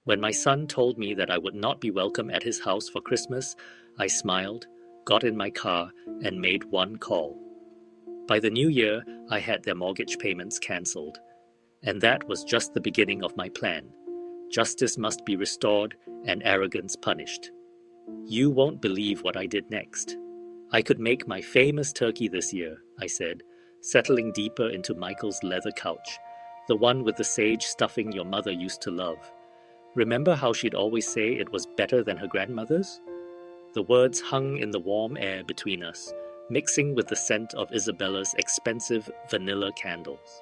When my son told me that I would not be welcome at his house for Christmas, I smiled, got in my car, and made one call. By the new year, I had their mortgage payments cancelled. And that was just the beginning of my plan. Justice must be restored and arrogance punished. You won't believe what I did next. I could make my famous turkey this year, I said, settling deeper into Michael's leather couch, the one with the sage stuffing your mother used to love. Remember how she'd always say it was better than her grandmother's? The words hung in the warm air between us, mixing with the scent of Isabella's expensive vanilla candles.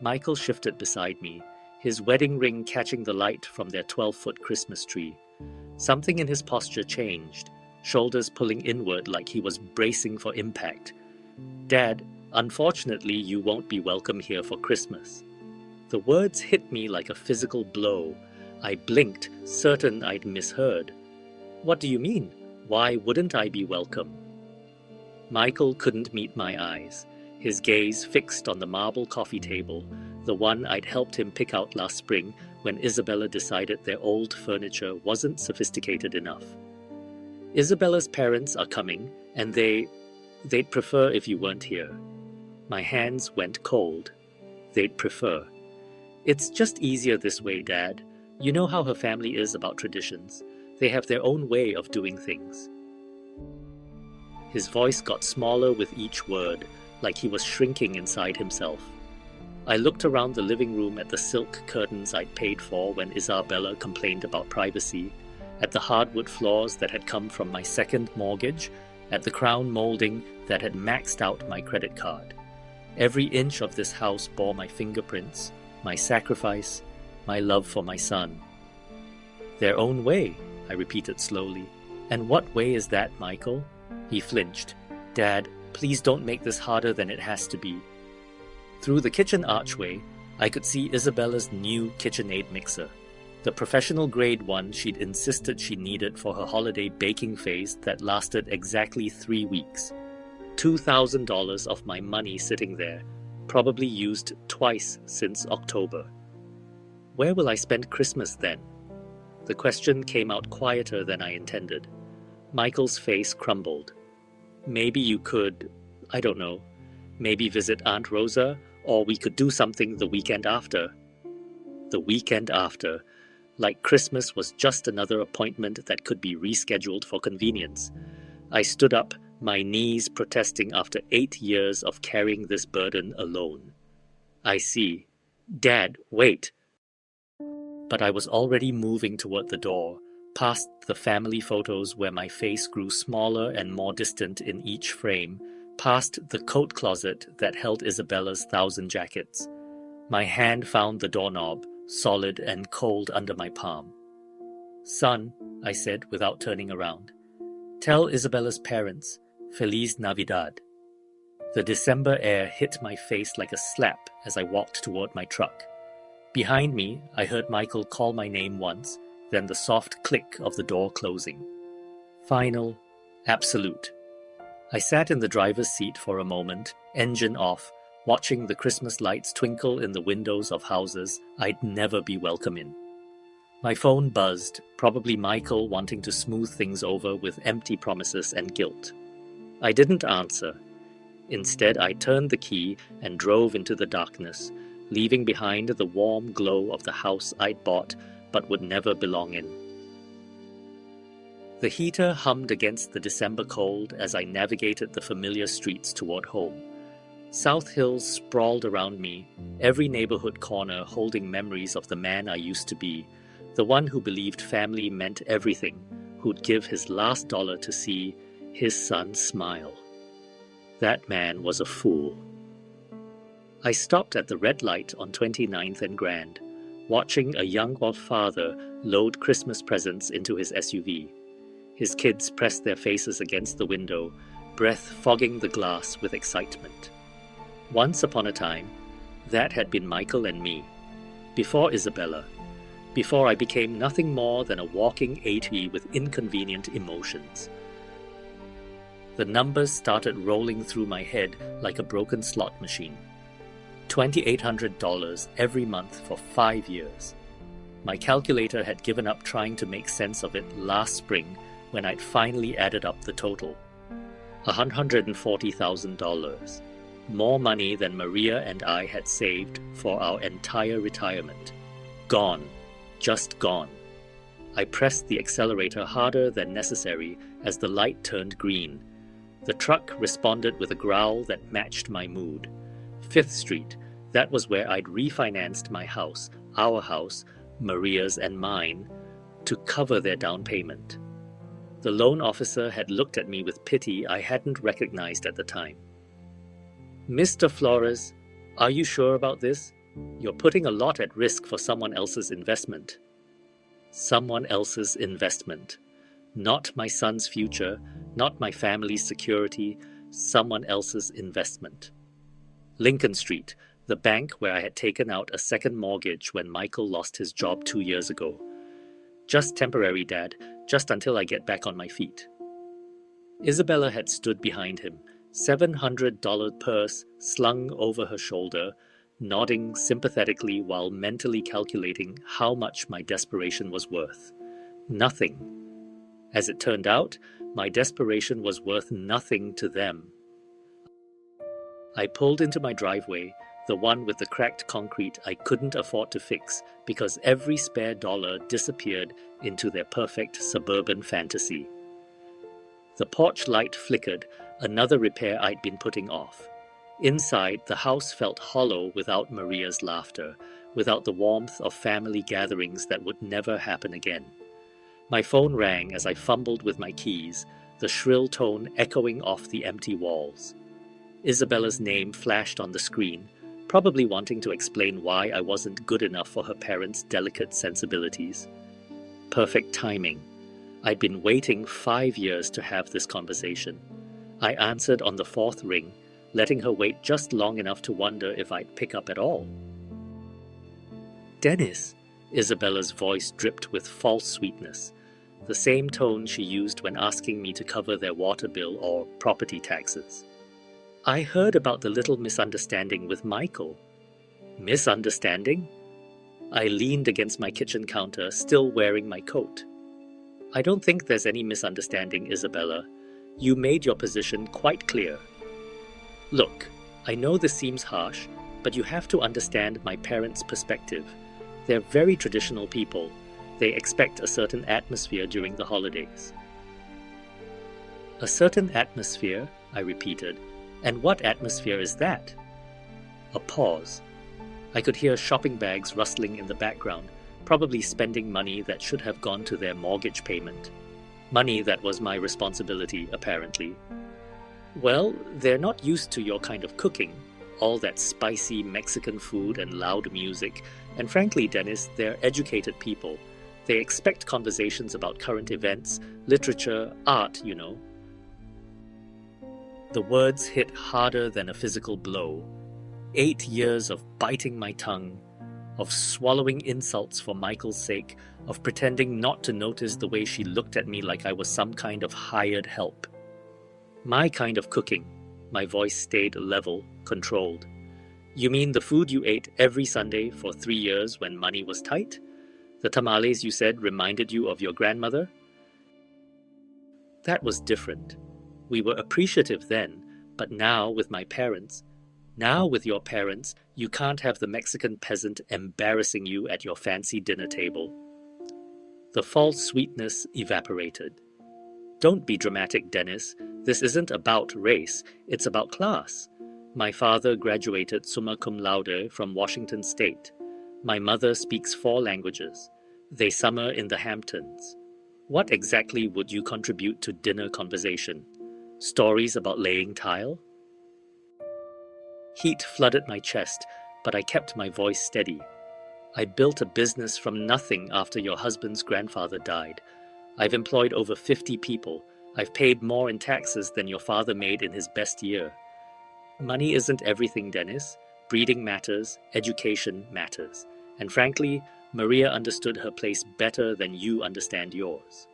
Michael shifted beside me, his wedding ring catching the light from their 12-foot Christmas tree. Something in his posture changed, shoulders pulling inward like he was bracing for impact. Dad, unfortunately, you won't be welcome here for Christmas. The words hit me like a physical blow. I blinked, certain I'd misheard. What do you mean? Why wouldn't I be welcome? Michael couldn't meet my eyes, his gaze fixed on the marble coffee table, the one I'd helped him pick out last spring when Isabella decided their old furniture wasn't sophisticated enough. Isabella's parents are coming, and they'd prefer if you weren't here. My hands went cold. They'd prefer. It's just easier this way, Dad. You know how her family is about traditions. They have their own way of doing things. His voice got smaller with each word, like he was shrinking inside himself. I looked around the living room at the silk curtains I'd paid for when Isabella complained about privacy, at the hardwood floors that had come from my second mortgage, at the crown molding that had maxed out my credit card. Every inch of this house bore my fingerprints, my sacrifice, my love for my son. Their own way, I repeated slowly. And what way is that, Michael? He flinched. Dad, please don't make this harder than it has to be. Through the kitchen archway, I could see Isabella's new KitchenAid mixer, the professional-grade one she'd insisted she needed for her holiday baking phase that lasted exactly 3 weeks. $2,000 of my money sitting there, probably used twice since October. Where will I spend Christmas then? The question came out quieter than I intended. Michael's face crumbled. Maybe you could, I don't know, maybe visit Aunt Rosa, or we could do something the weekend after. The weekend after, like Christmas was just another appointment that could be rescheduled for convenience. I stood up, my knees protesting after 8 years of carrying this burden alone. I see. Dad, wait. But I was already moving toward the door, past the family photos where my face grew smaller and more distant in each frame, past the coat closet that held Isabella's 1,000 jackets. My hand found the doorknob, solid and cold under my palm. Son, I said without turning around, tell Isabella's parents, Feliz Navidad. The December air hit my face like a slap as I walked toward my truck. Behind me, I heard Michael call my name once, then the soft click of the door closing. Final, absolute. I sat in the driver's seat for a moment, engine off, watching the Christmas lights twinkle in the windows of houses I'd never be welcome in. My phone buzzed, probably Michael wanting to smooth things over with empty promises and guilt. I didn't answer. Instead, I turned the key and drove into the darkness, leaving behind the warm glow of the house I'd bought but would never belong in. The heater hummed against the December cold as I navigated the familiar streets toward home. South Hills sprawled around me, every neighborhood corner holding memories of the man I used to be, the one who believed family meant everything, who'd give his last dollar to see his son smile. That man was a fool. I stopped at the red light on 29th and Grand, watching a young father load Christmas presents into his SUV. His kids pressed their faces against the window, breath fogging the glass with excitement. Once upon a time, that had been Michael and me. Before Isabella. Before I became nothing more than a walking AT with inconvenient emotions. The numbers started rolling through my head like a broken slot machine. $2,800 every month for 5 years. My calculator had given up trying to make sense of it last spring when I'd finally added up the total. $140,000. More money than Maria and I had saved for our entire retirement. Gone. Just gone. I pressed the accelerator harder than necessary as the light turned green. The truck responded with a growl that matched my mood. 5th Street, that was where I'd refinanced my house, our house, Maria's and mine, to cover their down payment. The loan officer had looked at me with pity I hadn't recognized at the time. "Mr. Flores, are you sure about this? You're putting a lot at risk for someone else's investment." Someone else's investment. Not my son's future, not my family's security, someone else's investment. Lincoln Street, the bank where I had taken out a second mortgage when Michael lost his job 2 years ago. "Just temporary, Dad, just until I get back on my feet." Isabella had stood behind him, $700 purse slung over her shoulder, nodding sympathetically while mentally calculating how much my desperation was worth. Nothing. As it turned out, my desperation was worth nothing to them. I pulled into my driveway, the one with the cracked concrete I couldn't afford to fix because every spare dollar disappeared into their perfect suburban fantasy. The porch light flickered, another repair I'd been putting off. Inside, the house felt hollow without Maria's laughter, without the warmth of family gatherings that would never happen again. My phone rang as I fumbled with my keys, the shrill tone echoing off the empty walls. Isabella's name flashed on the screen, probably wanting to explain why I wasn't good enough for her parents' delicate sensibilities. Perfect timing. I'd been waiting 5 years to have this conversation. I answered on the 4th ring, letting her wait just long enough to wonder if I'd pick up at all. "Dennis," Isabella's voice dripped with false sweetness, the same tone she used when asking me to cover their water bill or property taxes. "I heard about the little misunderstanding with Michael." "Misunderstanding?" I leaned against my kitchen counter, still wearing my coat. "I don't think there's any misunderstanding, Isabella. You made your position quite clear. Look, I know this seems harsh, but you have to understand my parents' perspective. They're very traditional people. They expect a certain atmosphere during the holidays." "A certain atmosphere," I repeated. "And what atmosphere is that?" A pause. I could hear shopping bags rustling in the background, probably spending money that should have gone to their mortgage payment. Money that was my responsibility, apparently. "Well, they're not used to your kind of cooking, all that spicy Mexican food and loud music, and frankly, Dennis, they're educated people. They expect conversations about current events, literature, art, you know." The words hit harder than a physical blow. 8 years of biting my tongue, of swallowing insults for Michael's sake, of pretending not to notice the way she looked at me like I was some kind of hired help. "My kind of cooking." My voice stayed level, controlled. "You mean the food you ate every Sunday for 3 years when money was tight? The tamales you said reminded you of your grandmother?" That was different. We were appreciative then, but now with my parents, now with your parents, you can't have the Mexican peasant embarrassing you at your fancy dinner table. The false sweetness evaporated. "Don't be dramatic, Dennis. This isn't about race, it's about class. My father graduated summa cum laude from Washington State. My mother speaks 4 languages. They summer in the Hamptons. What exactly would you contribute to dinner conversation? Stories about laying tile?" Heat flooded my chest, but I kept my voice steady. "I built a business from nothing after your husband's grandfather died. I've employed over 50 people. I've paid more in taxes than your father made in his best year. Money isn't everything, Dennis. Breeding matters, education matters. And frankly, Maria understood her place better than you understand yours."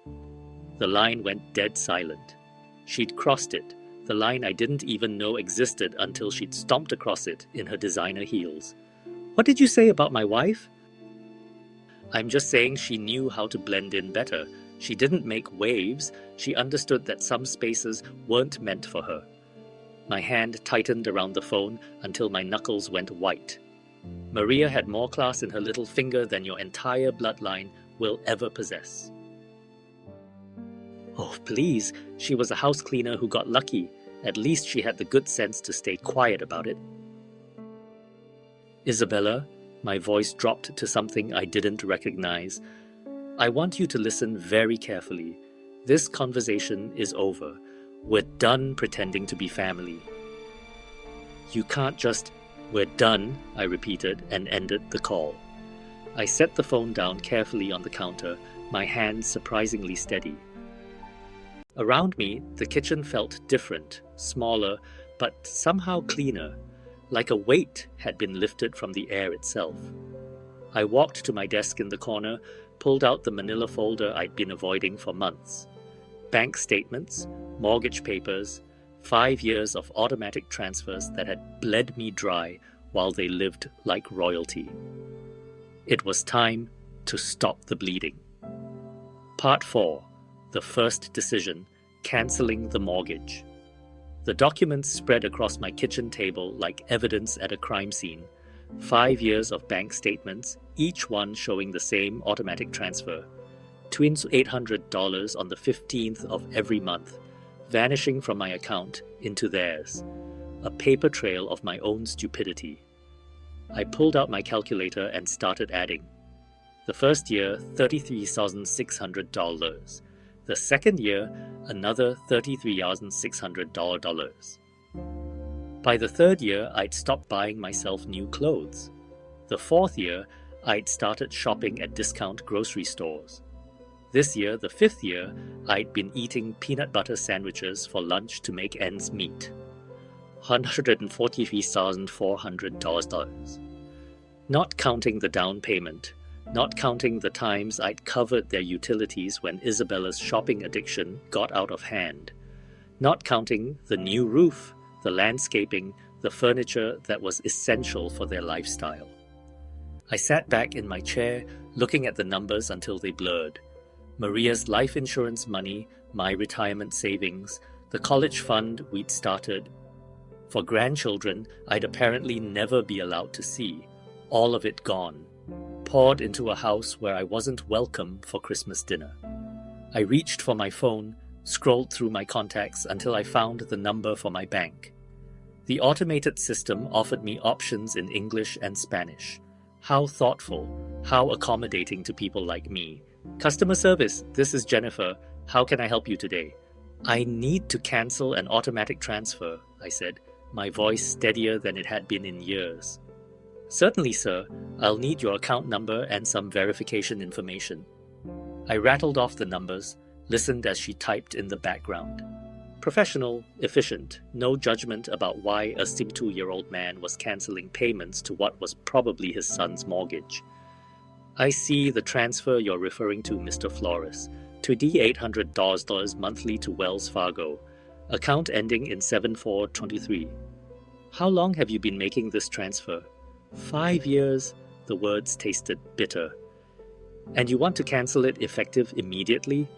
The line went dead silent. She'd crossed it, the line I didn't even know existed until she'd stomped across it in her designer heels. "What did you say about my wife?" I'm just saying she knew how to blend in better. She didn't make waves. She understood that some spaces weren't meant for her. My hand tightened around the phone until my knuckles went white. Maria had more class in her little finger than your entire bloodline will ever possess. Oh, please, she was a house cleaner who got lucky. At least she had the good sense to stay quiet about it. Isabella, my voice dropped to something I didn't recognize. I want you to listen very carefully. This conversation is over. We're done pretending to be family. You can't just... We're done, I repeated and ended the call. I set the phone down carefully on the counter, my hands surprisingly steady. Around me, the kitchen felt different, smaller, but somehow cleaner, like a weight had been lifted from the air itself. I walked to my desk in the corner, pulled out the manila folder I'd been avoiding for months. Bank statements, mortgage papers, 5 years of automatic transfers that had bled me dry while they lived like royalty. It was time to stop the bleeding. Part 4. The first decision, cancelling the mortgage. The documents spread across my kitchen table like evidence at a crime scene. 5 years of bank statements, each one showing the same automatic transfer. Twins $800 on the 15th of every month, vanishing from my account into theirs. A paper trail of my own stupidity. I pulled out my calculator and started adding. The first year, $33,600. The second year, another $33,600. By the third year, I'd stopped buying myself new clothes. The fourth year, I'd started shopping at discount grocery stores. This year, the fifth year, I'd been eating peanut butter sandwiches for lunch to make ends meet. $143,400. Not counting the down payment, not counting the times I'd covered their utilities when Isabella's shopping addiction got out of hand, not counting the new roof, the landscaping, the furniture that was essential for their lifestyle. I sat back in my chair, looking at the numbers until they blurred. Maria's life insurance money, my retirement savings, the college fund we'd started. For grandchildren I'd apparently never be allowed to see. All of it gone. Poured into a house where I wasn't welcome for Christmas dinner. I reached for my phone, scrolled through my contacts until I found the number for my bank. The automated system offered me options in English and Spanish. How thoughtful, how accommodating to people like me. Customer service, this is Jennifer. How can I help you today? I need to cancel an automatic transfer, I said, my voice steadier than it had been in years. Certainly, sir. I'll need your account number and some verification information. I rattled off the numbers, listened as she typed in the background. Professional, efficient, no judgment about why a 62-year-old man was cancelling payments to what was probably his son's mortgage. I see the transfer you're referring to, Mr. Flores. $2,800 monthly to Wells Fargo. Account ending in 7423. How long have you been making this transfer? 5 years, the words tasted bitter. And you want to cancel it effective immediately?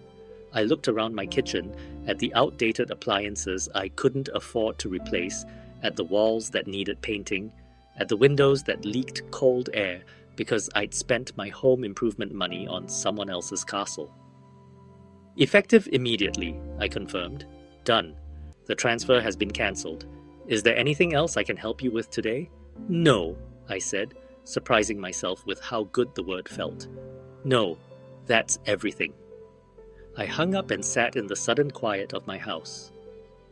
I looked around my kitchen at the outdated appliances I couldn't afford to replace, at the walls that needed painting, at the windows that leaked cold air because I'd spent my home improvement money on someone else's castle. Effective immediately, I confirmed. Done. The transfer has been cancelled. Is there anything else I can help you with today? No, I said, surprising myself with how good the word felt. No, that's everything. I hung up and sat in the sudden quiet of my house.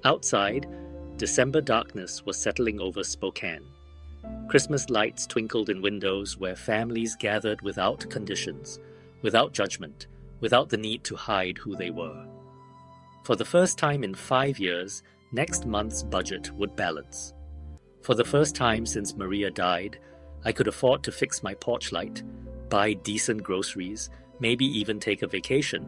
Outside, December darkness was settling over Spokane. Christmas lights twinkled in windows where families gathered without conditions, without judgment, without the need to hide who they were. For the first time in 5 years, next month's budget would balance. For the first time since Maria died, I could afford to fix my porch light, buy decent groceries, maybe even take a vacation.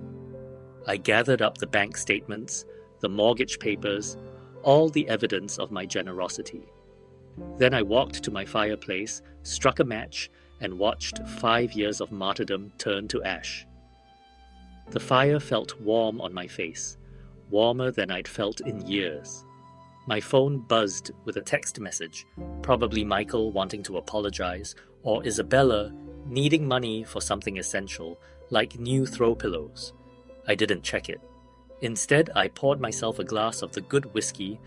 I gathered up the bank statements, the mortgage papers, all the evidence of my generosity. Then I walked to my fireplace, struck a match, and watched 5 years of martyrdom turn to ash. The fire felt warm on my face, warmer than I'd felt in years. My phone buzzed with a text message, probably Michael wanting to apologize, or Isabella needing money for something essential, like new throw pillows. I didn't check it. Instead, I poured myself a glass of the good whiskey,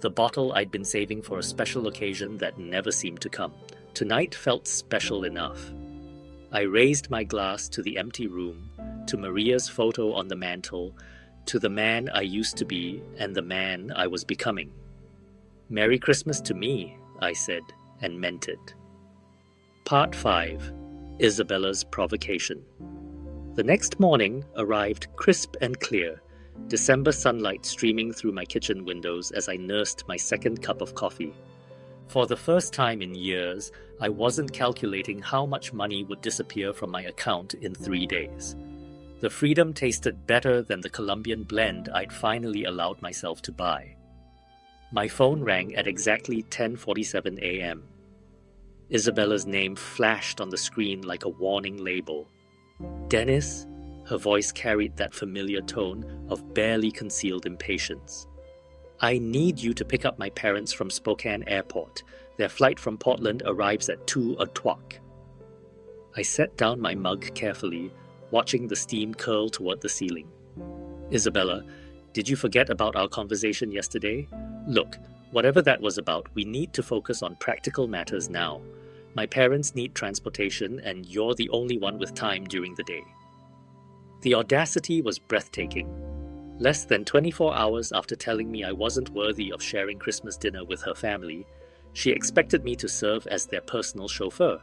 the bottle I'd been saving for a special occasion that never seemed to come. Tonight felt special enough. I raised my glass to the empty room, to Maria's photo on the mantel, to the man I used to be and the man I was becoming. Merry Christmas to me, I said, and meant it. Part 5. Isabella's Provocation. The next morning arrived crisp and clear, December sunlight streaming through my kitchen windows as I nursed my second cup of coffee. For the first time in years, I wasn't calculating how much money would disappear from my account in 3 days. The freedom tasted better than the Colombian blend I'd finally allowed myself to buy. My phone rang at exactly 10:47 a.m. Isabella's name flashed on the screen like a warning label. Dennis? Her voice carried that familiar tone of barely concealed impatience. I need you to pick up my parents from Spokane Airport. Their flight from Portland arrives at 2:00. I set down my mug carefully, watching the steam curl toward the ceiling. Isabella, did you forget about our conversation yesterday? Look, whatever that was about, we need to focus on practical matters now. My parents need transportation, and you're the only one with time during the day. The audacity was breathtaking. Less than 24 hours after telling me I wasn't worthy of sharing Christmas dinner with her family, she expected me to serve as their personal chauffeur.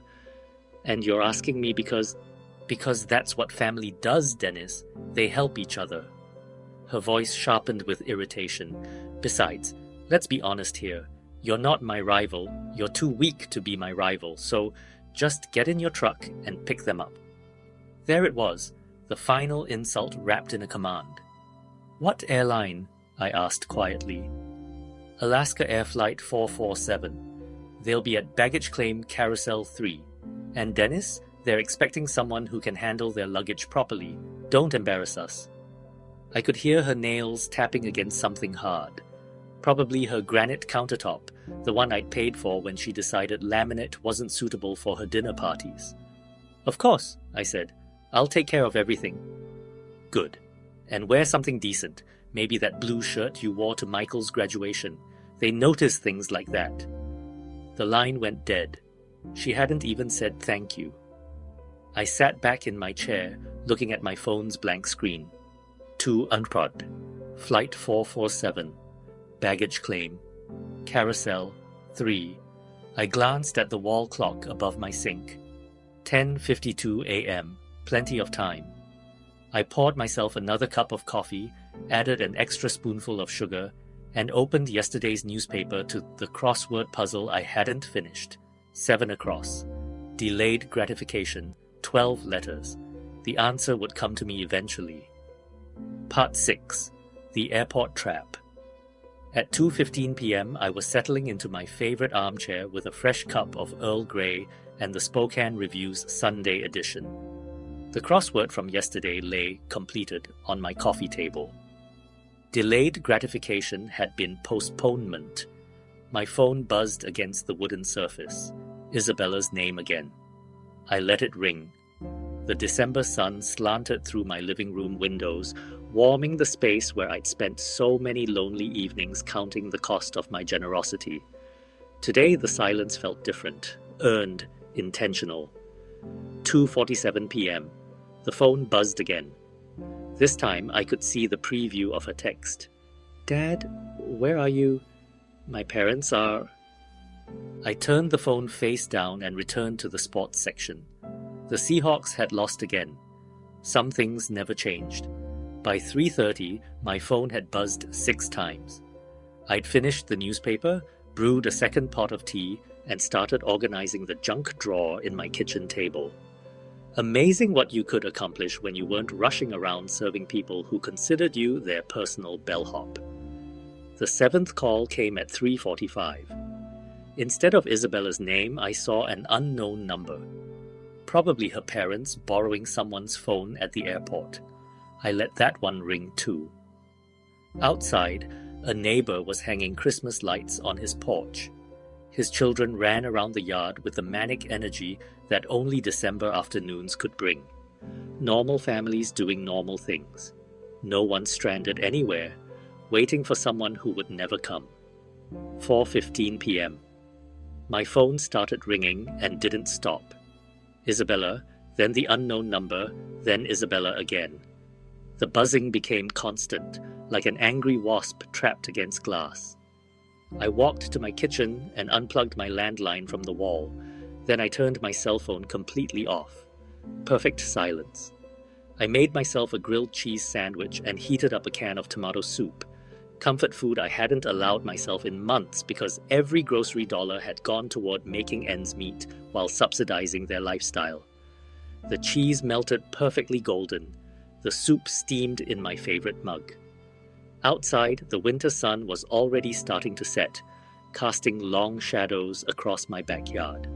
And you're asking me because that's what family does, Dennis. They help each other. Her voice sharpened with irritation. Besides, let's be honest here. You're not my rival. You're too weak to be my rival, so just get in your truck and pick them up. There it was, the final insult wrapped in a command. What airline? I asked quietly. Alaska Air Flight 447. They'll be at baggage claim Carousel 3. And Dennis, they're expecting someone who can handle their luggage properly. Don't embarrass us. I could hear her nails tapping against something hard. Probably her granite countertop, the one I'd paid for when she decided laminate wasn't suitable for her dinner parties. Of course, I said. I'll take care of everything. Good. And wear something decent. Maybe that blue shirt you wore to Michael's graduation. They notice things like that. The line went dead. She hadn't even said thank you. I sat back in my chair, looking at my phone's blank screen. To Unprod. Flight 447. Baggage claim. Carousel 3. I glanced at the wall clock above my sink. 10:52 a.m. Plenty of time. I poured myself another cup of coffee, added an extra spoonful of sugar, and opened yesterday's newspaper to the crossword puzzle I hadn't finished. 7 across. Delayed gratification. 12 letters. The answer would come to me eventually. Part 6. The Airport Trap. At 2:15 p.m., I was settling into my favorite armchair with a fresh cup of Earl Grey and the Spokane Review's Sunday edition. The crossword from yesterday lay, completed, on my coffee table. Delayed gratification had been postponement. My phone buzzed against the wooden surface. Isabella's name again. I let it ring. The December sun slanted through my living room windows, warming the space where I'd spent so many lonely evenings counting the cost of my generosity. Today the silence felt different, earned, intentional. 2:47 p.m. The phone buzzed again. This time I could see the preview of her text. Dad, where are you? My parents are... I turned the phone face down and returned to the sports section. The Seahawks had lost again. Some things never changed. By 3:30, my phone had buzzed 6 times. I'd finished the newspaper, brewed a second pot of tea, and started organizing the junk drawer in my kitchen table. Amazing what you could accomplish when you weren't rushing around serving people who considered you their personal bellhop. The 7th call came at 3:45. Instead of Isabella's name, I saw an unknown number. Probably her parents borrowing someone's phone at the airport. I let that one ring too. Outside, a neighbor was hanging Christmas lights on his porch. His children ran around the yard with the manic energy that only December afternoons could bring. Normal families doing normal things. No one stranded anywhere, waiting for someone who would never come. 4:15 p.m. My phone started ringing and didn't stop. Isabella, then the unknown number, then Isabella again. The buzzing became constant, like an angry wasp trapped against glass. I walked to my kitchen and unplugged my landline from the wall. Then I turned my cell phone completely off. Perfect silence. I made myself a grilled cheese sandwich and heated up a can of tomato soup. Comfort food I hadn't allowed myself in months because every grocery dollar had gone toward making ends meet while subsidizing their lifestyle. The cheese melted perfectly golden. The soup steamed in my favorite mug. Outside, the winter sun was already starting to set, casting long shadows across my backyard.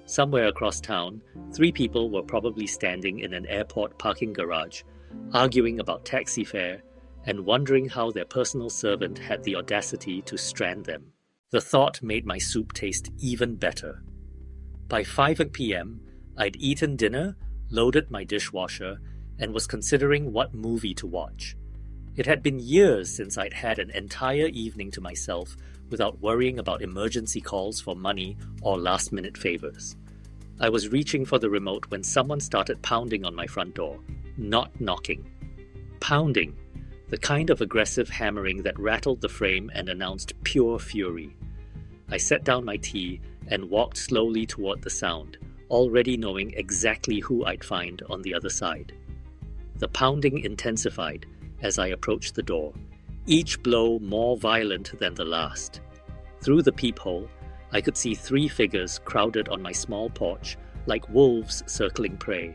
Somewhere across town, 3 people were probably standing in an airport parking garage, arguing about taxi fare and wondering how their personal servant had the audacity to strand them. The thought made my soup taste even better. By 5 p.m., I'd eaten dinner, loaded my dishwasher, and was considering what movie to watch. It had been years since I'd had an entire evening to myself without worrying about emergency calls for money or last-minute favors. I was reaching for the remote when someone started pounding on my front door. Not knocking. Pounding. The kind of aggressive hammering that rattled the frame and announced pure fury. I set down my tea and walked slowly toward the sound, already knowing exactly who I'd find on the other side. The pounding intensified as I approached the door, each blow more violent than the last. Through the peephole, I could see 3 figures crowded on my small porch like wolves circling prey.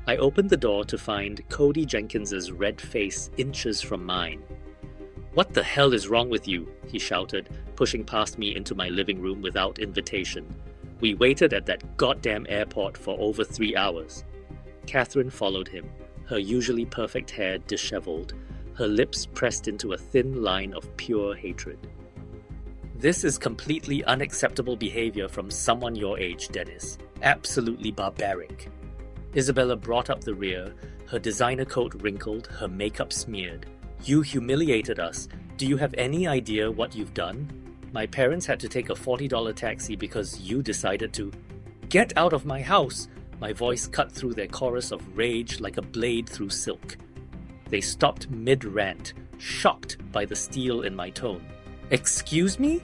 I opened the door to find Cody Jenkins's red face inches from mine. "What the hell is wrong with you?" he shouted, pushing past me into my living room without invitation. "We waited at that goddamn airport for over 3 hours. Catherine followed him, her usually perfect hair disheveled, her lips pressed into a thin line of pure hatred. "This is completely unacceptable behavior from someone your age, Dennis. Absolutely barbaric." Isabella brought up the rear, her designer coat wrinkled, her makeup smeared. "You humiliated us. Do you have any idea what you've done? My parents had to take a $40 taxi because you decided to—" "Get out of my house!" My voice cut through their chorus of rage like a blade through silk. They stopped mid-rant, shocked by the steel in my tone. "Excuse me?"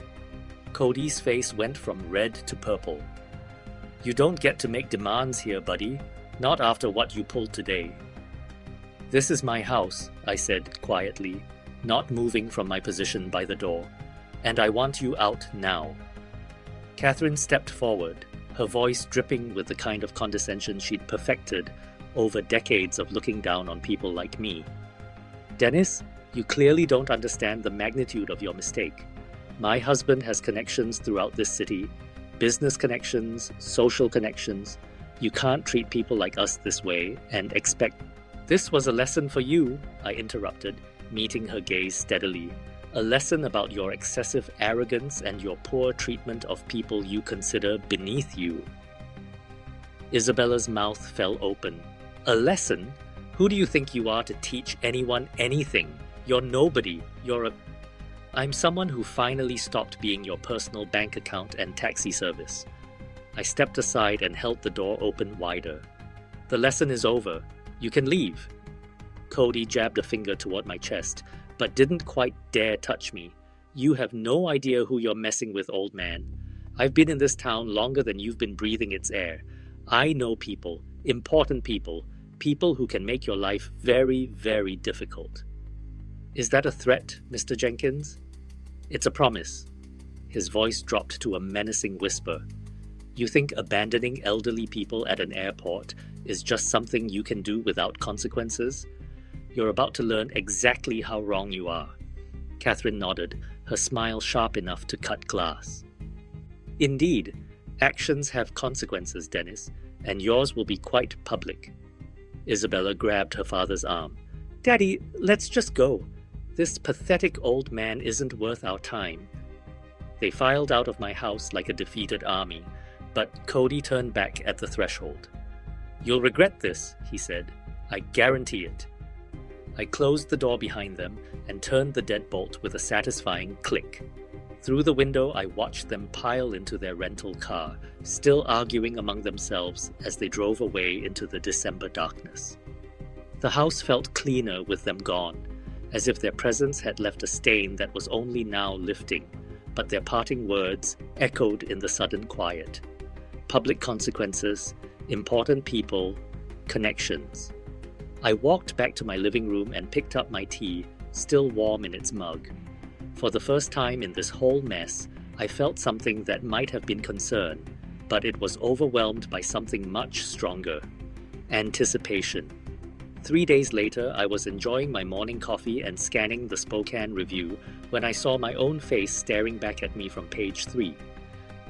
Cody's face went from red to purple. "You don't get to make demands here, buddy. Not after what you pulled today." "This is my house," I said quietly, not moving from my position by the door. "And I want you out now." Catherine stepped forward, her voice dripping with the kind of condescension she'd perfected over decades of looking down on people like me. "Dennis, you clearly don't understand the magnitude of your mistake. My husband has connections throughout this city, business connections, social connections. You can't treat people like us this way and expect—" "This was a lesson for you," I interrupted, meeting her gaze steadily. "A lesson about your excessive arrogance and your poor treatment of people you consider beneath you." Isabella's mouth fell open. "A lesson? Who do you think you are to teach anyone anything? You're nobody. I'm someone who finally stopped being your personal bank account and taxi service." I stepped aside and held the door open wider. "The lesson is over. You can leave." Cody jabbed a finger toward my chest, but didn't quite dare touch me. "You have no idea who you're messing with, old man. I've been in this town longer than you've been breathing its air. I know people, important people, people who can make your life very, very difficult." "Is that a threat, Mr. Jenkins?" "It's a promise." His voice dropped to a menacing whisper. "You think abandoning elderly people at an airport is just something you can do without consequences? You're about to learn exactly how wrong you are." Catherine nodded, her smile sharp enough to cut glass. "Indeed, actions have consequences, Dennis, and yours will be quite public. Isabella grabbed her father's arm. Daddy, let's just go. This pathetic old man isn't worth our time. They filed out of my house like a defeated army, but Cody turned back at the threshold. You'll regret this, he said. I guarantee it. I closed the door behind them and turned the deadbolt with a satisfying click. Through the window, I watched them pile into their rental car, still arguing among themselves as they drove away into the December darkness. The house felt cleaner with them gone, as if their presence had left a stain that was only now lifting, but their parting words echoed in the sudden quiet. Public consequences, important people, connections. I walked back to my living room and picked up my tea, still warm in its mug. For the first time in this whole mess, I felt something that might have been concern, but it was overwhelmed by something much stronger. Anticipation. 3 days later, I was enjoying my morning coffee and scanning the Spokane Review when I saw my own face staring back at me from page 3.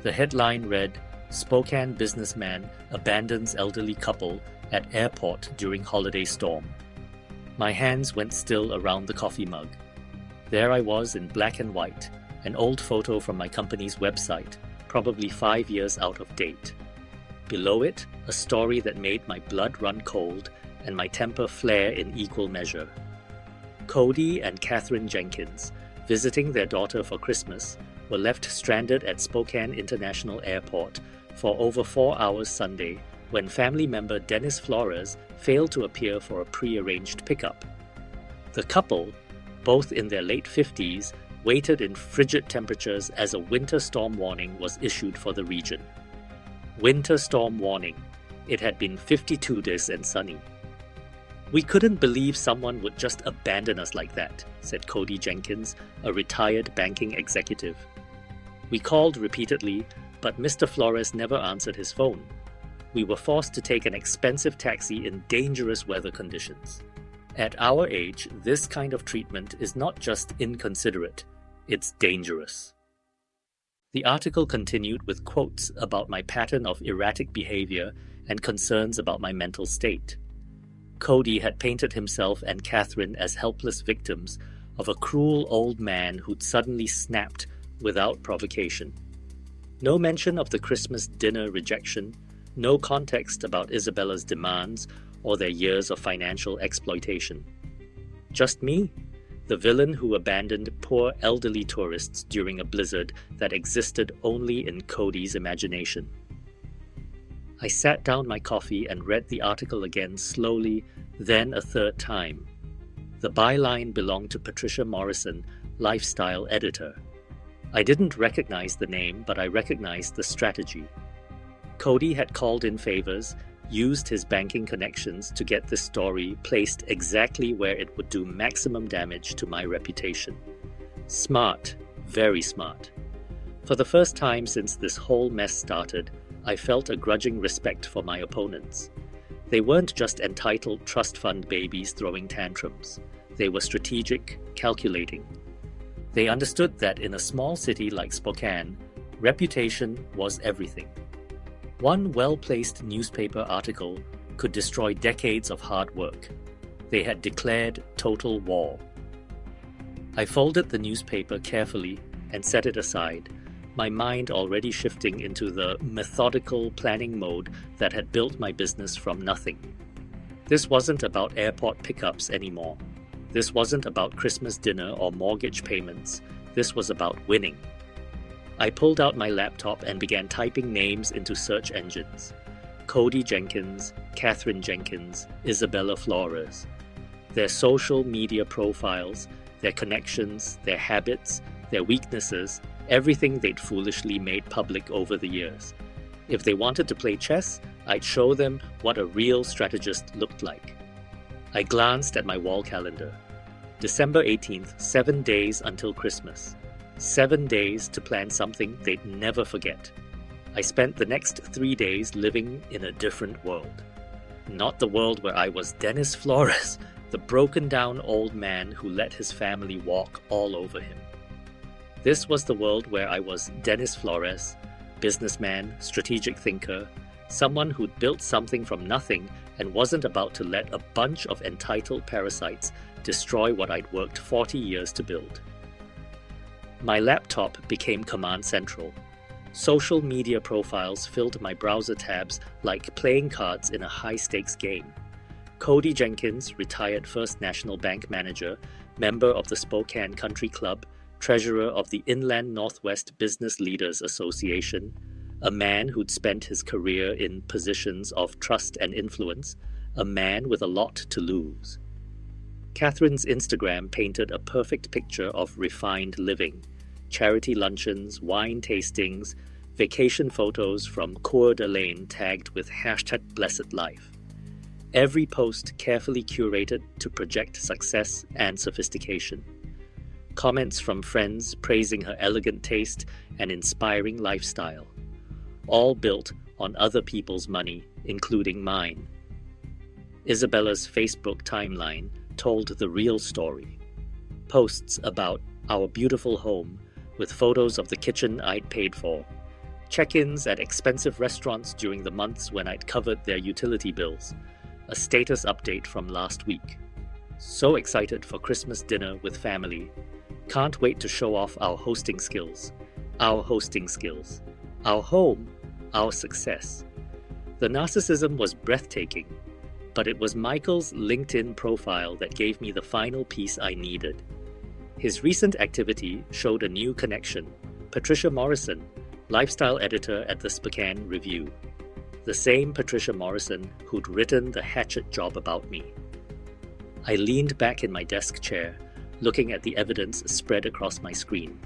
The headline read, Spokane businessman abandons elderly couple at airport during holiday storm. My hands went still around the coffee mug. There I was in black and white, an old photo from my company's website, probably 5 years out of date. Below it, a story that made my blood run cold and my temper flare in equal measure. Cody and Catherine Jenkins, visiting their daughter for Christmas, were left stranded at Spokane International Airport for over 4 hours Sunday when family member Dennis Flores failed to appear for a pre-arranged pickup. The couple, both in their late 50s, waited in frigid temperatures as a winter storm warning was issued for the region. Winter storm warning. It had been 52 days and sunny. We couldn't believe someone would just abandon us like that, said Cody Jenkins, a retired banking executive. We called repeatedly, but Mr. Flores never answered his phone. We were forced to take an expensive taxi in dangerous weather conditions. At our age, this kind of treatment is not just inconsiderate, it's dangerous. The article continued with quotes about my pattern of erratic behavior and concerns about my mental state. Cody had painted himself and Catherine as helpless victims of a cruel old man who'd suddenly snapped without provocation. No mention of the Christmas dinner rejection, no context about Isabella's demands or their years of financial exploitation. Just me, the villain who abandoned poor elderly tourists during a blizzard that existed only in Cody's imagination. I sat down my coffee and read the article again slowly, then a third time. The byline belonged to Patricia Morrison, lifestyle editor. I didn't recognize the name, but I recognized the strategy. Cody had called in favors, used his banking connections to get this story placed exactly where it would do maximum damage to my reputation. Smart, very smart. For the first time since this whole mess started, I felt a grudging respect for my opponents. They weren't just entitled trust fund babies throwing tantrums. They were strategic, calculating. They understood that in a small city like Spokane, reputation was everything. One well-placed newspaper article could destroy decades of hard work. They had declared total war. I folded the newspaper carefully and set it aside, my mind already shifting into the methodical planning mode that had built my business from nothing. This wasn't about airport pickups anymore. This wasn't about Christmas dinner or mortgage payments. This was about winning. I pulled out my laptop and began typing names into search engines. Cody Jenkins, Catherine Jenkins, Isabella Flores. Their social media profiles, their connections, their habits, their weaknesses, everything they'd foolishly made public over the years. If they wanted to play chess, I'd show them what a real strategist looked like. I glanced at my wall calendar. December 18th, 7 days until Christmas. 7 days to plan something they'd never forget. I spent the next 3 days living in a different world. Not the world where I was Dennis Flores, the broken-down old man who let his family walk all over him. This was the world where I was Dennis Flores, businessman, strategic thinker, someone who'd built something from nothing and wasn't about to let a bunch of entitled parasites destroy what I'd worked 40 years to build. My laptop became command central. Social media profiles filled my browser tabs like playing cards in a high-stakes game. Cody Jenkins, retired First National Bank manager, member of the Spokane Country Club, treasurer of the Inland Northwest Business Leaders Association, a man who'd spent his career in positions of trust and influence, a man with a lot to lose. Catherine's Instagram painted a perfect picture of refined living: charity luncheons, wine tastings, vacation photos from Coeur d'Alene tagged with #BlessedLife. Every post carefully curated to project success and sophistication. Comments from friends praising her elegant taste and inspiring lifestyle, all built on other people's money, including mine. Isabella's Facebook timeline told the real story. Posts about our beautiful home, with photos of the kitchen I'd paid for, check-ins at expensive restaurants during the months when I'd covered their utility bills, a status update from last week. So excited for Christmas dinner with family. Can't wait to show off our hosting skills. Our hosting skills. Our home. Our success. The narcissism was breathtaking, but it was Michael's LinkedIn profile that gave me the final piece I needed. His recent activity showed a new connection: Patricia Morrison, lifestyle editor at the Spokane Review. The same Patricia Morrison who'd written the hatchet job about me. I leaned back in my desk chair, looking at the evidence spread across my screen.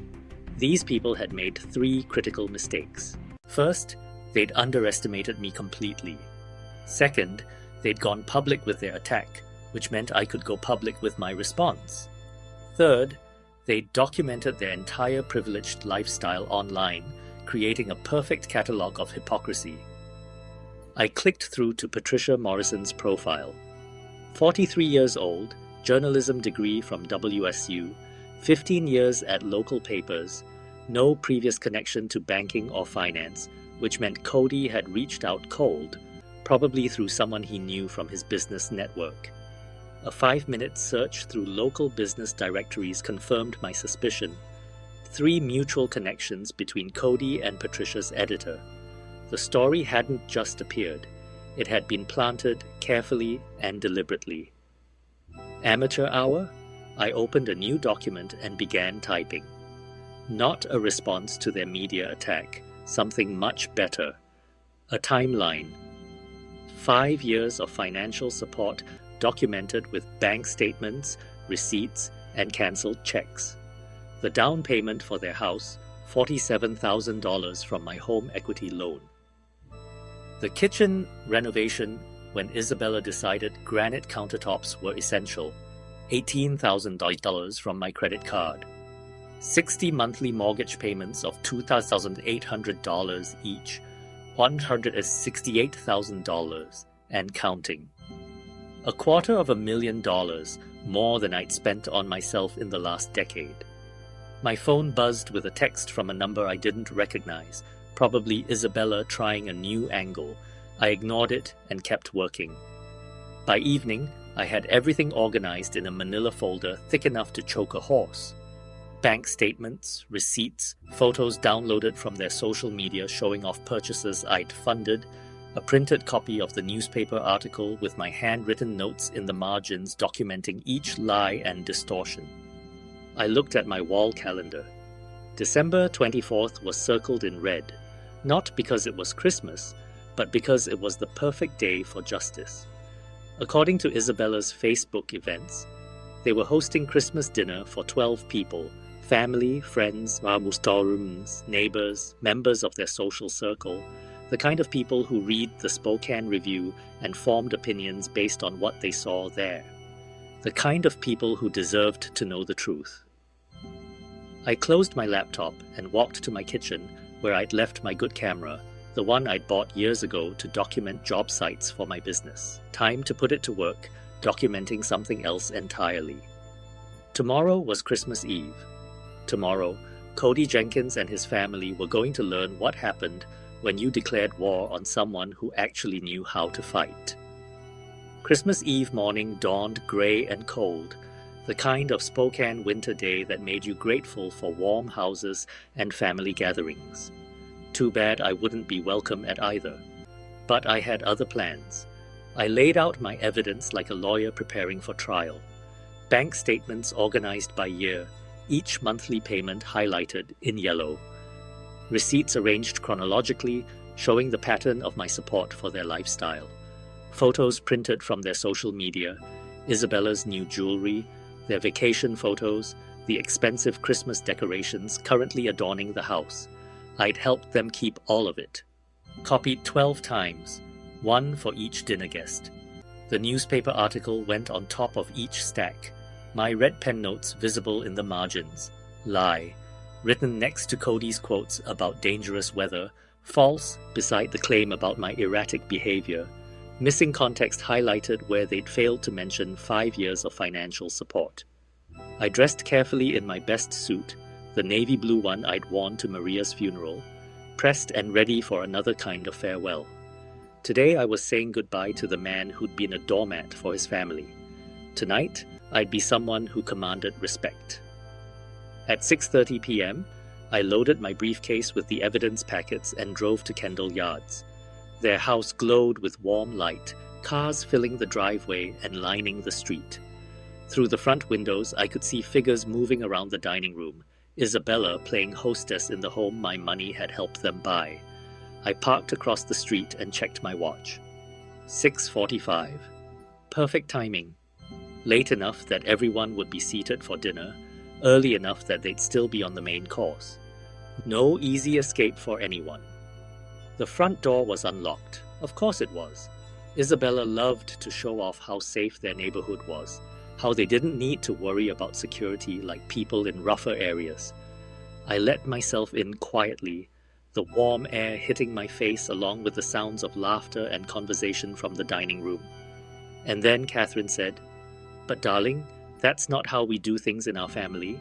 These people had made 3 critical mistakes. First, they'd underestimated me completely. Second, they'd gone public with their attack, which meant I could go public with my response. Third, they'd documented their entire privileged lifestyle online, creating a perfect catalogue of hypocrisy. I clicked through to Patricia Morrison's profile. 43 years old, journalism degree from WSU, 15 years at local papers, no previous connection to banking or finance, which meant Cody had reached out cold, probably through someone he knew from his business network. A 5-minute search through local business directories confirmed my suspicion. 3 mutual connections between Cody and Patricia's editor. The story hadn't just appeared. It had been planted carefully and deliberately. Amateur hour? I opened a new document and began typing. Not a response to their media attack, something much better. A timeline. 5 years of financial support documented with bank statements, receipts, and cancelled checks. The down payment for their house, $47,000 from my home equity loan. The kitchen renovation when Isabella decided granite countertops were essential, $18,000 from my credit card. 60 monthly mortgage payments of $2,800 each, $168,000 and counting. $250,000 more than I'd spent on myself in the last decade. My phone buzzed with a text from a number I didn't recognize, probably Isabella trying a new angle. I ignored it and kept working. By evening, I had everything organized in a manila folder thick enough to choke a horse. Bank statements, receipts, photos downloaded from their social media showing off purchases I'd funded, a printed copy of the newspaper article with my handwritten notes in the margins documenting each lie and distortion. I looked at my wall calendar. December 24th was circled in red, not because it was Christmas, but because it was the perfect day for justice. According to Isabella's Facebook events, they were hosting Christmas dinner for 12 people, family, friends, neighbors, members of their social circle, the kind of people who read the Spokane Review and formed opinions based on what they saw there. The kind of people who deserved to know the truth. I closed my laptop and walked to my kitchen where I'd left my good camera, the one I'd bought years ago to document job sites for my business. Time to put it to work, documenting something else entirely. Tomorrow was Christmas Eve. Tomorrow, Cody Jenkins and his family were going to learn what happened when you declared war on someone who actually knew how to fight. Christmas Eve morning dawned grey and cold, the kind of Spokane winter day that made you grateful for warm houses and family gatherings. Too bad I wouldn't be welcome at either. But I had other plans. I laid out my evidence like a lawyer preparing for trial. Bank statements organized by year, each monthly payment highlighted in yellow. Receipts arranged chronologically, showing the pattern of my support for their lifestyle. Photos printed from their social media, Isabella's new jewelry, their vacation photos, the expensive Christmas decorations currently adorning the house. I'd helped them keep all of it. Copied 12 times, one for each dinner guest. The newspaper article went on top of each stack, my red pen notes visible in the margins. Lie, written next to Cody's quotes about dangerous weather, false beside the claim about my erratic behavior, missing context highlighted where they'd failed to mention 5 years of financial support. I dressed carefully in my best suit, the navy blue one I'd worn to Maria's funeral, pressed and ready for another kind of farewell. Today I was saying goodbye to the man who'd been a doormat for his family. Tonight, I'd be someone who commanded respect. At 6:30 p.m., I loaded my briefcase with the evidence packets and drove to Kendall Yards. Their house glowed with warm light, cars filling the driveway and lining the street. Through the front windows, I could see figures moving around the dining room, Isabella playing hostess in the home my money had helped them buy. I parked across the street and checked my watch. 6:45. Perfect timing. Late enough that everyone would be seated for dinner, early enough that they'd still be on the main course. No easy escape for anyone. The front door was unlocked. Of course it was. Isabella loved to show off how safe their neighborhood was, how they didn't need to worry about security like people in rougher areas. I let myself in quietly, the warm air hitting my face along with the sounds of laughter and conversation from the dining room. And then Catherine said, "But darling, that's not how we do things in our family."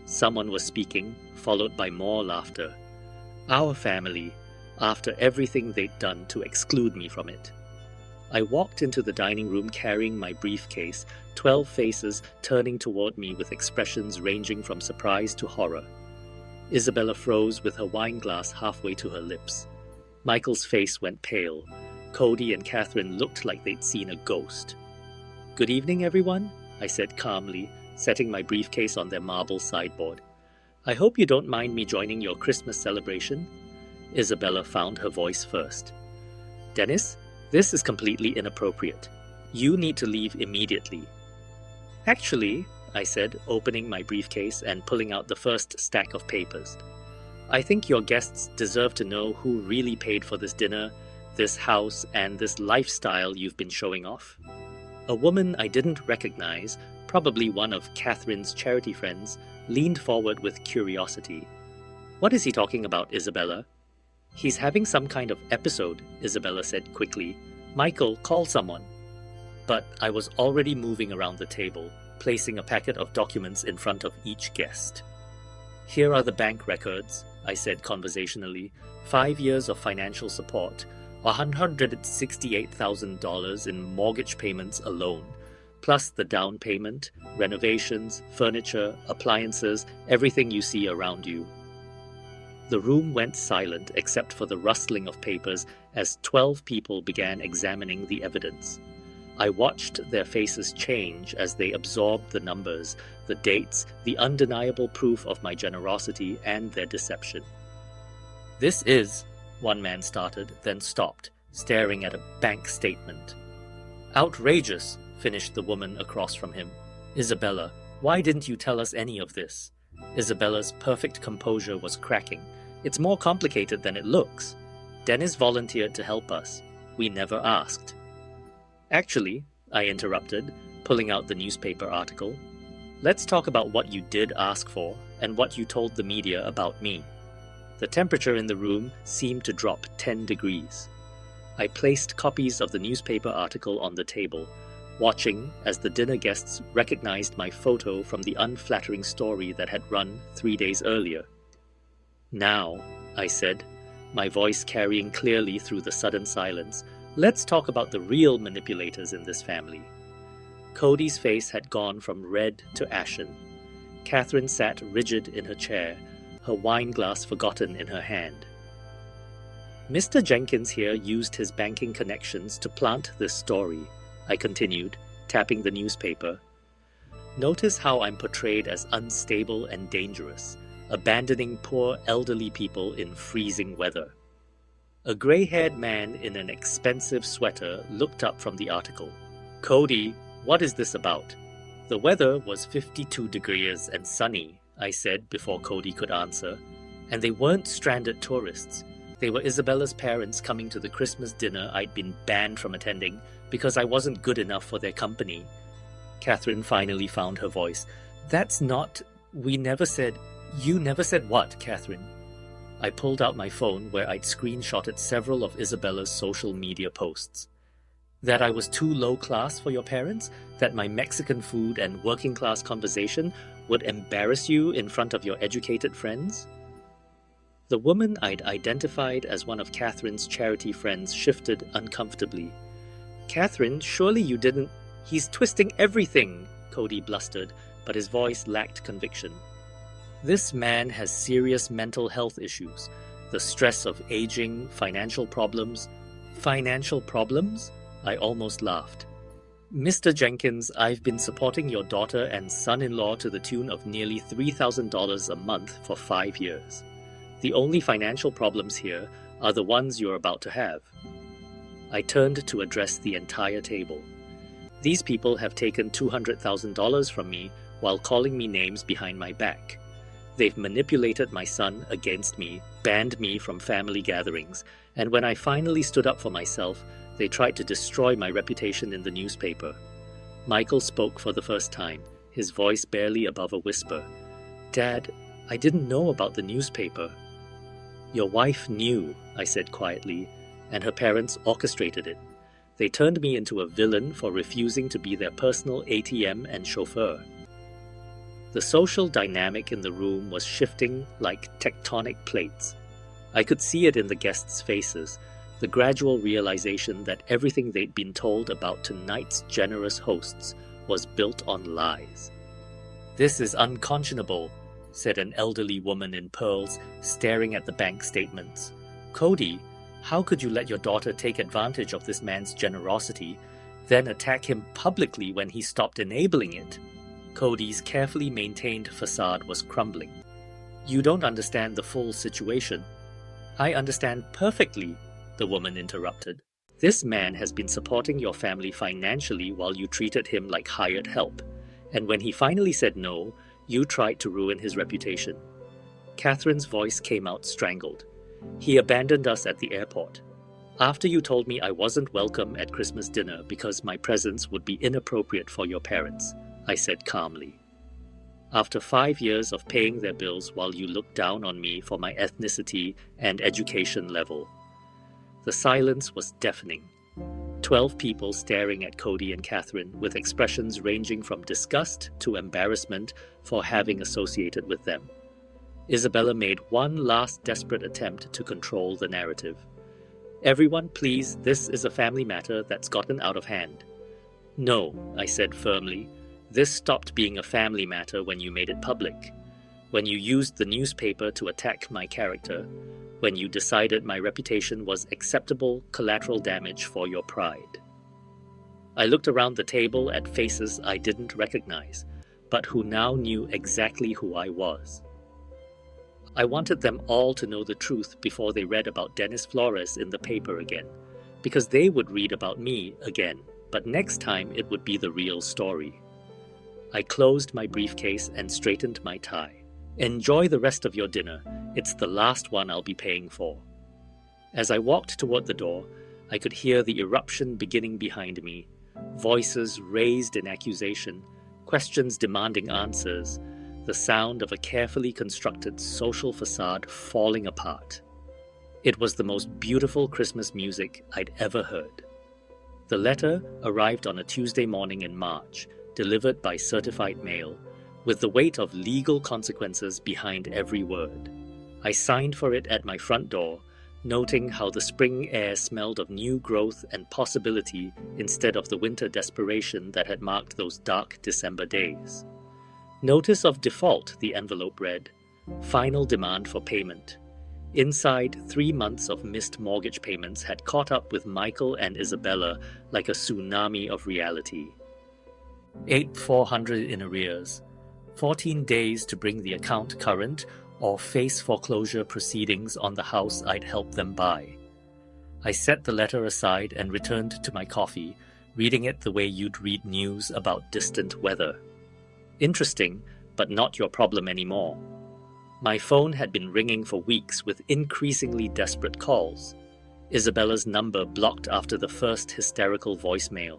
Someone was speaking, followed by more laughter. Our family, after everything they'd done to exclude me from it. I walked into the dining room carrying my briefcase, 12 faces turning toward me with expressions ranging from surprise to horror. Isabella froze with her wine glass halfway to her lips. Michael's face went pale. Cody and Catherine looked like they'd seen a ghost. "Good evening, everyone," I said calmly, setting my briefcase on their marble sideboard. "I hope you don't mind me joining your Christmas celebration." Isabella found her voice first. "Dennis, this is completely inappropriate. You need to leave immediately." "Actually," I said, opening my briefcase and pulling out the first stack of papers, "I think your guests deserve to know who really paid for this dinner, this house, and this lifestyle you've been showing off." A woman I didn't recognize, probably one of Catherine's charity friends, leaned forward with curiosity. "What is he talking about, Isabella?" "He's having some kind of episode," Isabella said quickly. "Michael, call someone." But I was already moving around the table, placing a packet of documents in front of each guest. "Here are the bank records," I said conversationally. 5 years of financial support, $168,000 in mortgage payments alone, plus the down payment, renovations, furniture, appliances, everything you see around you. The room went silent except for the rustling of papers as 12 people began examining the evidence. I watched their faces change as they absorbed the numbers, the dates, the undeniable proof of my generosity and their deception. "This is," one man started, then stopped, staring at a bank statement. "Outrageous," finished the woman across from him. "Isabella, why didn't you tell us any of this?" Isabella's perfect composure was cracking. "It's more complicated than it looks. Dennis volunteered to help us. We never asked." "Actually," I interrupted, pulling out the newspaper article, "let's talk about what you did ask for and what you told the media about me." The temperature in the room seemed to drop 10 degrees. I placed copies of the newspaper article on the table, watching as the dinner guests recognized my photo from the unflattering story that had run 3 days earlier. "Now," I said, my voice carrying clearly through the sudden silence. Let's talk about the real manipulators in this family. Cody's face had gone from red to ashen. Catherine sat rigid in her chair, her wine glass forgotten in her hand. Mr. Jenkins here used his banking connections to plant this story, I continued, tapping the newspaper. Notice how I'm portrayed as unstable and dangerous, abandoning poor elderly people in freezing weather. A grey-haired man in an expensive sweater looked up from the article. Cody, what is this about? The weather was 52 degrees and sunny, I said before Cody could answer, and they weren't stranded tourists. They were Isabella's parents coming to the Christmas dinner I'd been banned from attending because I wasn't good enough for their company. Catherine finally found her voice. That's not... We never said... You never said what, Catherine? I pulled out my phone where I'd screenshotted several of Isabella's social media posts. That I was too low class for your parents? That my Mexican food and working class conversation would embarrass you in front of your educated friends? The woman I'd identified as one of Catherine's charity friends shifted uncomfortably. Catherine, surely you didn't... He's twisting everything, Cody blustered, but his voice lacked conviction. This man has serious mental health issues. The stress of aging, financial problems. Financial problems? I almost laughed. Mr. Jenkins, I've been supporting your daughter and son-in-law to the tune of nearly $3,000 a month for 5 years. The only financial problems here are the ones you're about to have. I turned to address the entire table. These people have taken $200,000 from me while calling me names behind my back. They've manipulated my son against me, banned me from family gatherings, and when I finally stood up for myself, they tried to destroy my reputation in the newspaper. Michael spoke for the first time, his voice barely above a whisper. Dad, I didn't know about the newspaper. Your wife knew, I said quietly, and her parents orchestrated it. They turned me into a villain for refusing to be their personal ATM and chauffeur. The social dynamic in the room was shifting like tectonic plates. I could see it in the guests' faces, the gradual realization that everything they'd been told about tonight's generous hosts was built on lies. This is unconscionable, said an elderly woman in pearls, staring at the bank statements. Cody, how could you let your daughter take advantage of this man's generosity, then attack him publicly when he stopped enabling it? Cody's carefully maintained facade was crumbling. You don't understand the full situation. I understand perfectly, the woman interrupted. This man has been supporting your family financially while you treated him like hired help, and when he finally said no, you tried to ruin his reputation. Catherine's voice came out strangled. He abandoned us at the airport. After you told me I wasn't welcome at Christmas dinner because my presence would be inappropriate for your parents, I said calmly. After 5 years of paying their bills while you looked down on me for my ethnicity and education level. The silence was deafening. 12 people staring at Cody and Catherine with expressions ranging from disgust to embarrassment for having associated with them. Isabella made one last desperate attempt to control the narrative. Everyone, please, this is a family matter that's gotten out of hand. No, I said firmly. This stopped being a family matter when you made it public. When you used the newspaper to attack my character. When you decided my reputation was acceptable collateral damage for your pride. I looked around the table at faces I didn't recognize, but who now knew exactly who I was. I wanted them all to know the truth before they read about Dennis Flores in the paper again, because they would read about me again, but next time it would be the real story. I closed my briefcase and straightened my tie. Enjoy the rest of your dinner. It's the last one I'll be paying for. As I walked toward the door, I could hear the eruption beginning behind me, voices raised in accusation, questions demanding answers, the sound of a carefully constructed social facade falling apart. It was the most beautiful Christmas music I'd ever heard. The letter arrived on a Tuesday morning in March, delivered by certified mail, with the weight of legal consequences behind every word. I signed for it at my front door, noting how the spring air smelled of new growth and possibility instead of the winter desperation that had marked those dark December days. Notice of default, the envelope read. Final demand for payment. Inside, 3 months of missed mortgage payments had caught up with Michael and Isabella like a tsunami of reality. 8,400 in arrears. 14 days to bring the account current or face foreclosure proceedings on the house I'd helped them buy. I set the letter aside and returned to my coffee, reading it the way you'd read news about distant weather. Interesting, but not your problem anymore. My phone had been ringing for weeks with increasingly desperate calls. Isabella's number blocked after the first hysterical voicemail.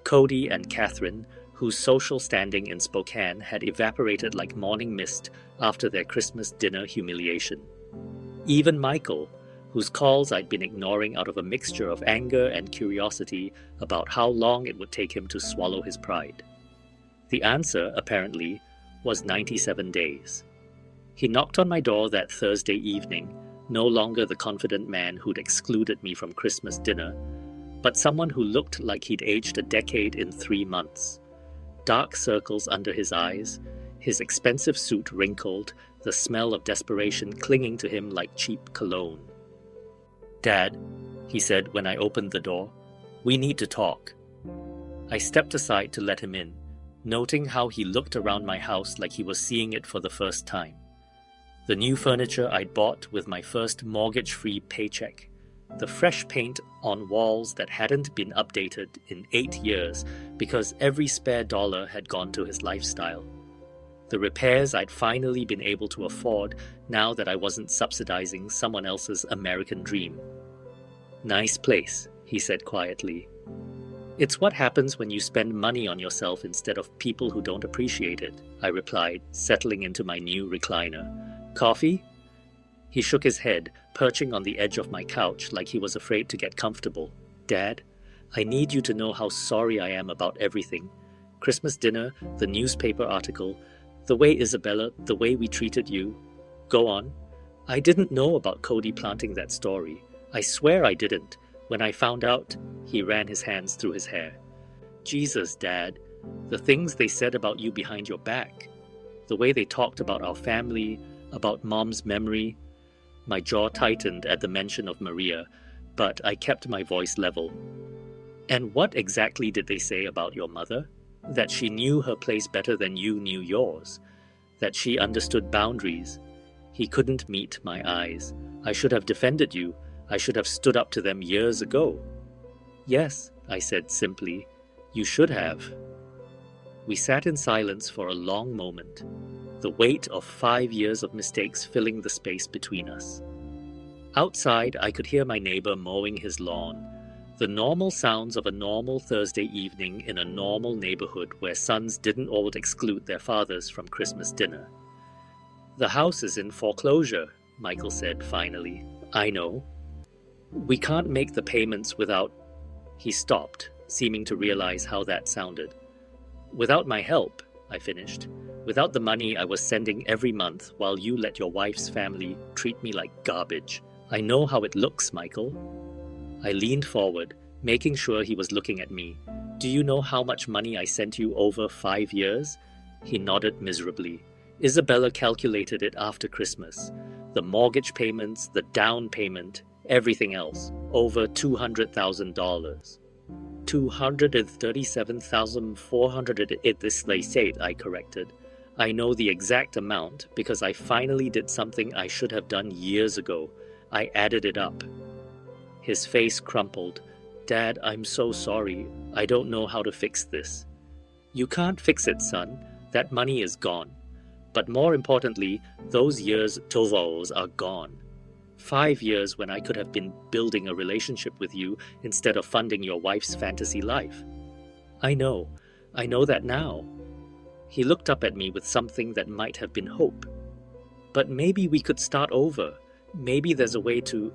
Cody and Catherine, whose social standing in Spokane had evaporated like morning mist after their Christmas dinner humiliation. Even Michael, whose calls I'd been ignoring out of a mixture of anger and curiosity about how long it would take him to swallow his pride. The answer, apparently, was 97 days. He knocked on my door that Thursday evening, no longer the confident man who'd excluded me from Christmas dinner, but someone who looked like he'd aged a decade in 3 months. Dark circles under his eyes, his expensive suit wrinkled, the smell of desperation clinging to him like cheap cologne. "Dad," he said when I opened the door, "we need to talk." I stepped aside to let him in, noting how he looked around my house like he was seeing it for the first time. The new furniture I'd bought with my first mortgage-free paycheck, the fresh paint on walls that hadn't been updated in 8 years because every spare dollar had gone to his lifestyle. The repairs I'd finally been able to afford now that I wasn't subsidizing someone else's American dream. "Nice place," he said quietly. "It's what happens when you spend money on yourself instead of people who don't appreciate it," I replied, settling into my new recliner. "Coffee?" He shook his head, perching on the edge of my couch like he was afraid to get comfortable. "Dad, I need you to know how sorry I am about everything. Christmas dinner, the newspaper article, the way Isabella, the way we treated you." "Go on." "I didn't know about Cody planting that story. I swear I didn't. When I found out," he ran his hands through his hair. "Jesus, Dad, the things they said about you behind your back. The way they talked about our family, about Mom's memory." My jaw tightened at the mention of Maria, but I kept my voice level. "And what exactly did they say about your mother? That she knew her place better than you knew yours. That she understood boundaries." He couldn't meet my eyes. "I should have defended you. I should have stood up to them years ago." "Yes," I said simply. "You should have." We sat in silence for a long moment, the weight of 5 years of mistakes filling the space between us. Outside, I could hear my neighbor mowing his lawn, the normal sounds of a normal Thursday evening in a normal neighborhood where sons didn't all exclude their fathers from Christmas dinner. "The house is in foreclosure," Michael said finally. "I know. We can't make the payments without—" He stopped, seeming to realize how that sounded. "Without my help," I finished. "Without the money I was sending every month while you let your wife's family treat me like garbage. I know how it looks, Michael." I leaned forward, making sure he was looking at me. "Do you know how much money I sent you over 5 years?" He nodded miserably. "Isabella calculated it after Christmas. The mortgage payments, the down payment, everything else. Over $200,000. 237,400 they said, I corrected. "I know the exact amount because I finally did something I should have done years ago. I added it up." His face crumpled. "Dad, I'm so sorry. I don't know how to fix this." "You can't fix it, son. That money is gone. But more importantly, those years tovos are gone. 5 years when I could have been building a relationship with you instead of funding your wife's fantasy life." I know that now." He looked up at me with something that might have been hope. "But maybe we could start over. Maybe there's a way to—"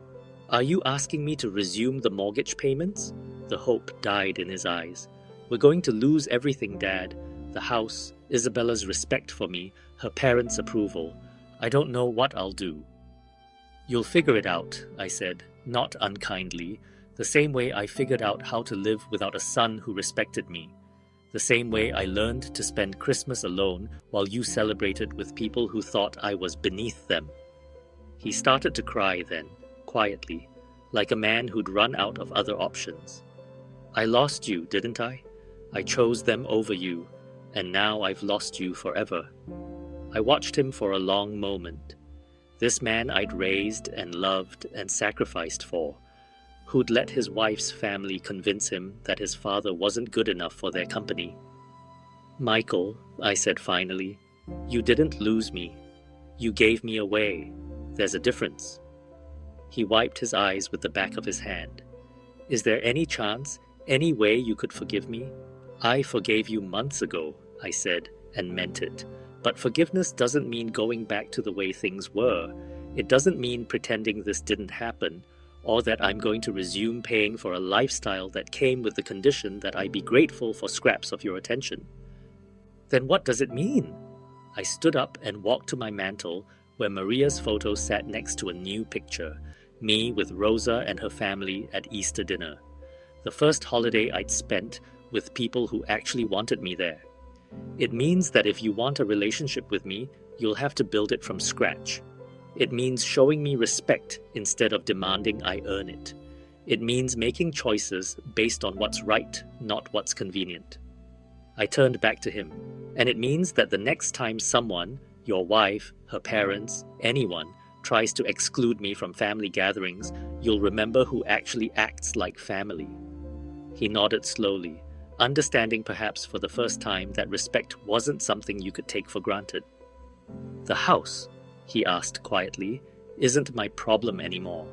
"Are you asking me to resume the mortgage payments?" The hope died in his eyes. "We're going to lose everything, Dad. The house, Isabella's respect for me, her parents' approval. I don't know what I'll do." You'll figure it out, I said, not unkindly, the same way I figured out how to live without a son who respected me, the same way I learned to spend Christmas alone while you celebrated with people who thought I was beneath them. He started to cry then, quietly, like a man who'd run out of other options. I lost you, didn't I? I chose them over you, and now I've lost you forever. I watched him for a long moment. This man I'd raised and loved and sacrificed for, who'd let his wife's family convince him that his father wasn't good enough for their company. Michael, I said finally, you didn't lose me. You gave me away. There's a difference. He wiped his eyes with the back of his hand. Is there any chance, any way you could forgive me? I forgave you months ago, I said, and meant it. But forgiveness doesn't mean going back to the way things were. It doesn't mean pretending this didn't happen, or that I'm going to resume paying for a lifestyle that came with the condition that I be grateful for scraps of your attention. Then what does it mean? I stood up and walked to my mantel, where Maria's photo sat next to a new picture, me with Rosa and her family at Easter dinner. The first holiday I'd spent with people who actually wanted me there. It means that if you want a relationship with me, you'll have to build it from scratch. It means showing me respect instead of demanding I earn it. It means making choices based on what's right, not what's convenient. I turned back to him, and it means that the next time someone, your wife, her parents, anyone, tries to exclude me from family gatherings, you'll remember who actually acts like family. He nodded slowly, understanding perhaps for the first time that respect wasn't something you could take for granted. The house, he asked quietly, isn't my problem anymore.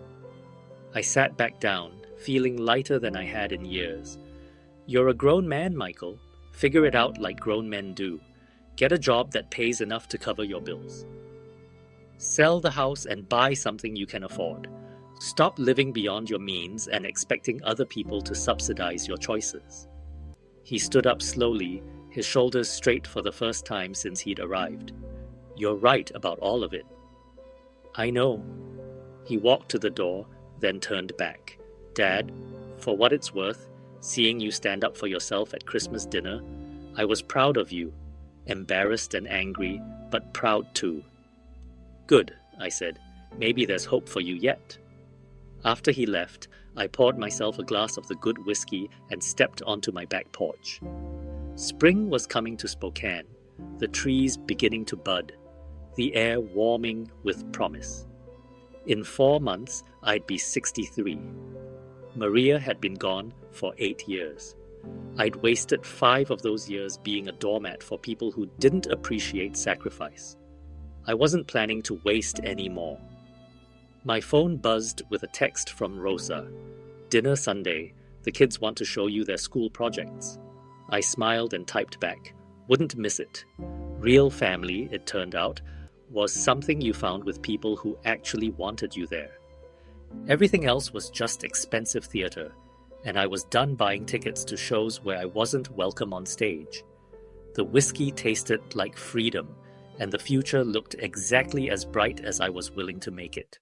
I sat back down, feeling lighter than I had in years. You're a grown man, Michael. Figure it out like grown men do. Get a job that pays enough to cover your bills. Sell the house and buy something you can afford. Stop living beyond your means and expecting other people to subsidize your choices. He stood up slowly, his shoulders straight for the first time since he'd arrived. You're right about all of it. I know. He walked to the door, then turned back. Dad, for what it's worth, seeing you stand up for yourself at Christmas dinner, I was proud of you. Embarrassed and angry, but proud too. Good, I said. Maybe there's hope for you yet. After he left, I poured myself a glass of the good whiskey and stepped onto my back porch. Spring was coming to Spokane, the trees beginning to bud, the air warming with promise. In 4 months, I'd be 63. Maria had been gone for 8 years. I'd wasted 5 of those years being a doormat for people who didn't appreciate sacrifice. I wasn't planning to waste any more. My phone buzzed with a text from Rosa. Dinner Sunday. The kids want to show you their school projects. I smiled and typed back. Wouldn't miss it. Real family, it turned out, was something you found with people who actually wanted you there. Everything else was just expensive theater, and I was done buying tickets to shows where I wasn't welcome on stage. The whiskey tasted like freedom, and the future looked exactly as bright as I was willing to make it.